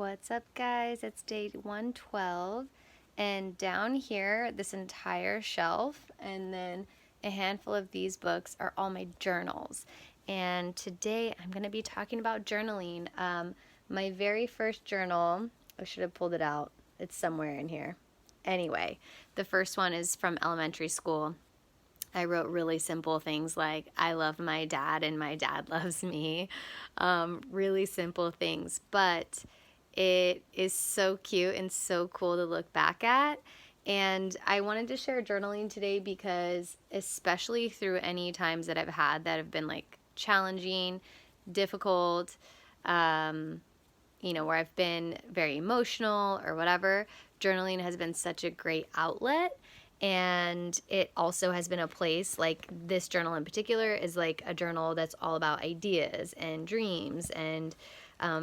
What's up, guys? It's day 112, and down here, this entire shelf, and then a handful of these books are all my journals. And today I'm going to be talking about journaling. My very first journal, I should have pulled it out, it's somewhere in here. Anyway, the first one is from elementary school. I wrote really simple things like, I love my dad and my dad loves me. Really simple things, but it is so cute and so cool to look back at. And I wanted to share journaling today because, especially through any times that I've had that have been like challenging, difficult, where I've been very emotional or whatever, journaling has been such a great outlet. And it also has been a place, like this journal in particular is like a journal that's all about ideas and dreams and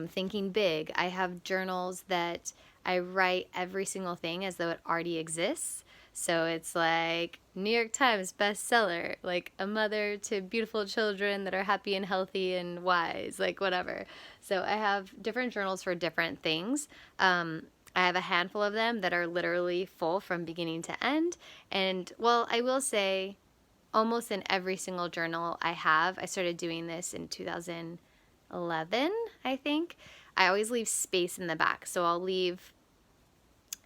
thinking big. I have journals that I write every single thing as though it already exists. So it's like New York Times bestseller, like a mother to beautiful children that are happy and healthy and wise, like whatever. So I have different journals for different things. I have a handful of them that are literally full from beginning to end. And, well, I will say almost in every single journal I started doing this in 2011, I think. I always leave space in the back. So I'll leave,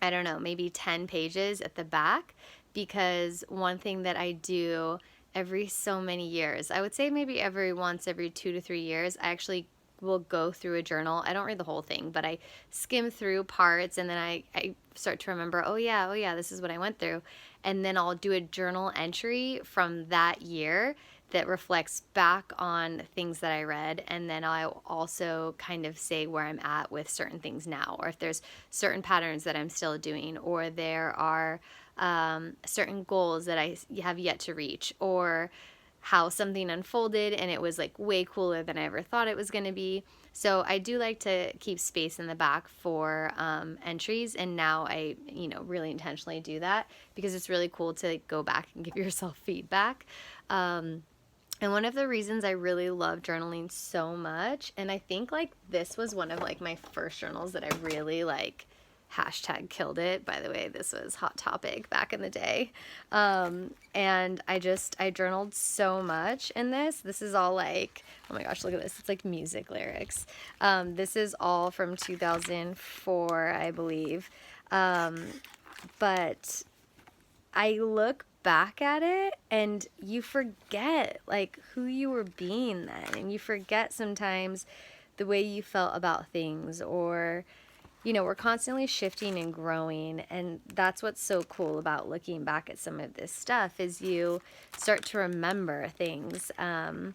I don't know, maybe 10 pages at the back, because one thing that I do every so many years, I would say maybe every 2 to 3 years, I actually will go through a journal. I don't read the whole thing, but I skim through parts, and then I start to remember, oh yeah, this is what I went through. And then I'll do a journal entry from that year that reflects back on things that I read, and then I'll also kind of say where I'm at with certain things now, or if there's certain patterns that I'm still doing, or there are certain goals that I have yet to reach, or how something unfolded and it was like way cooler than I ever thought it was going to be. So I do like to keep space in the back for entries, and now I, really intentionally do that because it's really cool to go back and give yourself feedback. And one of the reasons I really love journaling so much, and I think like this was one of like my first journals that I really like hashtag killed it. By the way, this was hot topic back in the day. And I journaled so in this. This is all like, oh my gosh, look at this. It's like music lyrics. This is all from 2004, I believe. But I look back at it and you forget like who you were being then, and you forget sometimes the way you felt about things, or we're constantly shifting and growing, and that's what's so cool about looking back at some of this stuff is you start to remember things and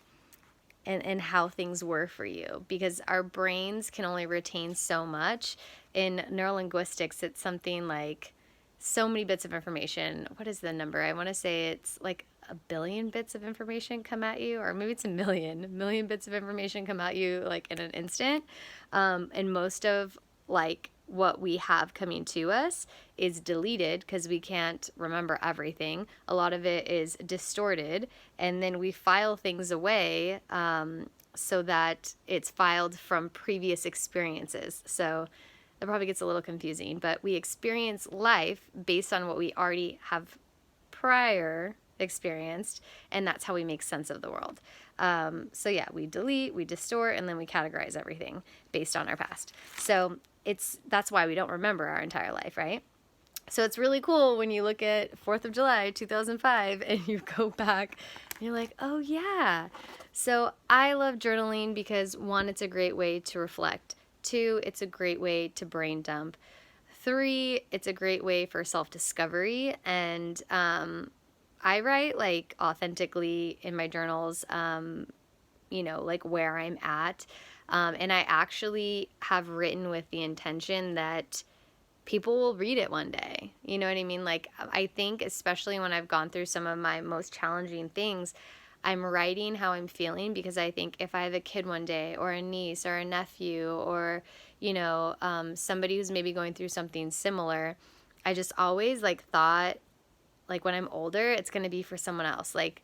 how things were for you, because our brains can only retain so much. In neurolinguistics, it's something like so many bits of information. What is the number? I want to say it's like 1 billion bits of information come at you, or maybe it's a million bits of information come at you like in an instant. And most of like what we have coming to us is deleted because we can't remember everything. A lot of it is distorted, and then we file things away so that it's filed from previous experiences. So that probably gets a little confusing, but we experience life based on what we already have prior experienced, and that's how we make sense of the world. So yeah, we delete, we distort, and then we categorize everything based on our past. So that's why we don't remember our entire life, right? So it's really cool when you look at 4th of July, 2005, and you go back and you're like, oh yeah. So I love journaling because 1, it's a great way to reflect. 2, it's a great way to brain dump. 3, it's a great way for self-discovery. And I write like authentically in my journals, like where I'm at. And I actually have written with the intention that people will read it one day. You know what I mean? Like, I think especially when I've gone through some of my most challenging things, I'm writing how I'm feeling, because I think if I have a kid one day, or a niece or a nephew, or, somebody who's maybe going through something similar, I just always like thought, like when I'm older, it's going to be for someone else. Like,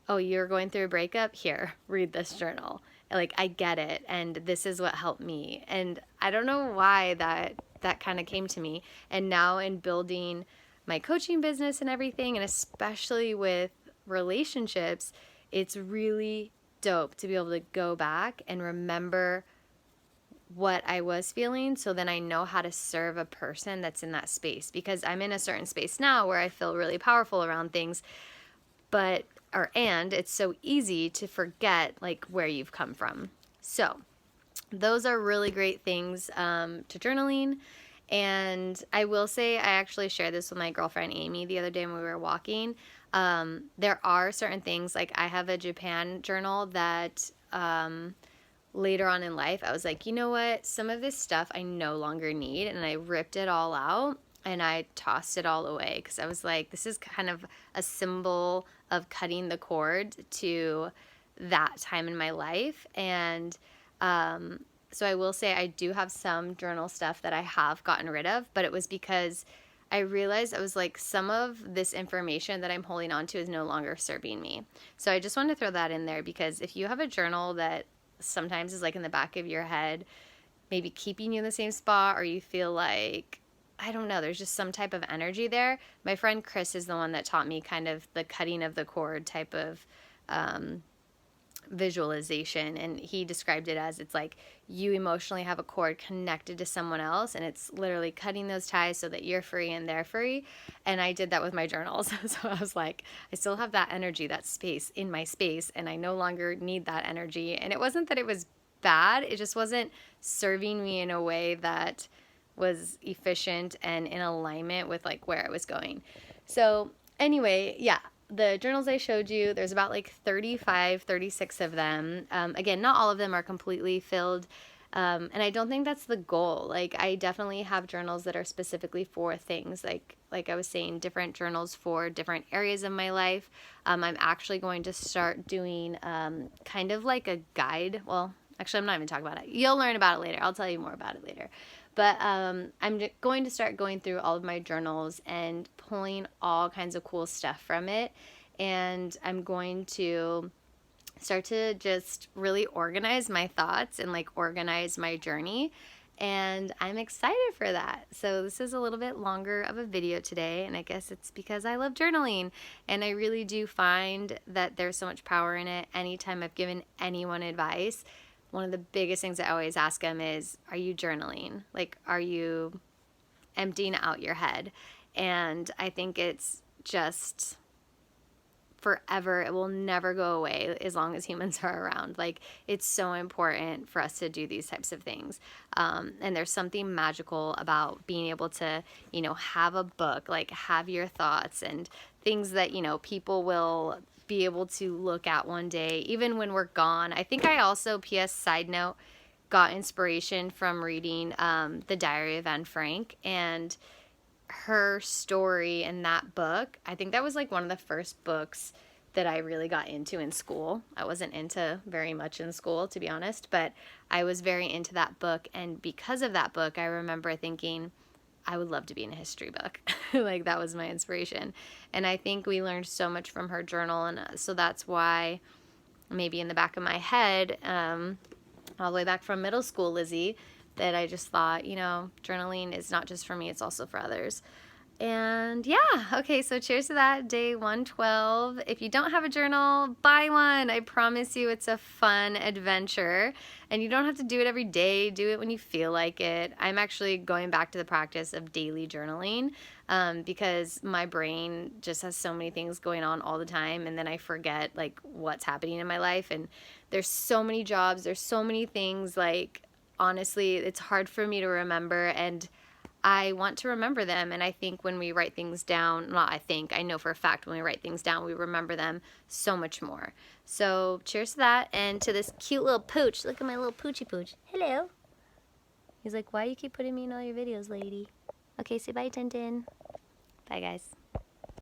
oh, you're going through a breakup? Here, read this journal. Like, I get it, and this is what helped me. And I don't know why that kind of came to me. And now in building my coaching business and everything, and especially with relationships, it's really dope to be able to go back and remember what I was feeling, so then I know how to serve a person that's in that space, because I'm in a certain space now where I feel really powerful around things, and it's so easy to forget like where you've come from. So those are really great things to journaling. And I will say, I actually shared this with my girlfriend Amy the other day when we were walking. There are certain things, like I have a Japan journal that later on in life, I was like, you know what? Some of this stuff I no longer need. And I ripped it all out and I tossed it all away, because I was like, this is kind of a symbol of cutting the cord to that time in my life. And so I will say I do have some journal stuff that I have gotten rid of, but it was because I realized, I was like, some of this information that I'm holding on to is no longer serving me. So I just wanted to throw that in there, because if you have a journal that sometimes is like in the back of your head, maybe keeping you in the same spot, or you feel like, I don't know, there's just some type of energy there. My friend Chris is the one that taught me kind of the cutting of the cord type of visualization, and he described it as, it's like you emotionally have a cord connected to someone else, and it's literally cutting those ties so that you're free and they're free. And I did that with my journals. So I was like, I still have that energy, that space in my space, and I no longer need that energy. And it wasn't that it was bad, it just wasn't serving me in a way that was efficient and in alignment with like where I was going. So anyway, yeah, the journals I showed you, there's about like 35, 36 of them. Again, not all of them are completely filled. And I don't think that's the goal. Like, I definitely have journals that are specifically for things, like I was saying, different journals for different areas of my life. I'm actually going to start doing kind of like a guide. Well, actually, I'm not even talking about it. You'll learn about it later. I'll tell you more about it later. But I'm going to start going through all of my journals and pulling all kinds of cool stuff from it. And I'm going to start to just really organize my thoughts and like organize my journey. And I'm excited for that. So this is a little bit longer of a video today, and I guess it's because I love journaling, and I really do find that there's so much power in it. Anytime I've given anyone advice, one of the biggest things I always ask them is, are you journaling? Like, are you emptying out your head? And I think it's just forever. It will never go away as long as humans are around. Like, it's so important for us to do these types of things. And there's something magical about being able to, have a book, like have your thoughts and things that, people will be able to look at one day, even when we're gone. I think I also, PS side note, got inspiration from reading The Diary of Anne Frank, and her story in that book. I think that was like one of the first books that I really got into in school. I wasn't into very much in school, to be honest, but I was very into that book. And because of that book, I remember thinking, I would love to be in a history book. Like, that was my inspiration. And I think we learned so much from her journal. And so that's why maybe in the back of my head, all the way back from middle school, Lizzie, that I just thought, journaling is not just for me, it's also for others. And yeah, okay, so cheers to that, day 112. If you don't have a journal, buy one. I promise you it's a fun adventure. And you don't have to do it every day. Do it when you feel like it. I'm actually going back to the practice of daily journaling because my brain just has so many things going on all the time. And then I forget, like, what's happening in my life. And there's so many jobs. There's so many things, like, honestly, it's hard for me to remember, and I want to remember them. And I think when we write things down, I know for a fact when we write things down, we remember them so much more. So cheers to that, and to this cute little pooch. Look at my little poochy pooch. Hello. He's like, why do you keep putting me in all your videos, lady? Okay, say bye, Tintin. Bye, guys.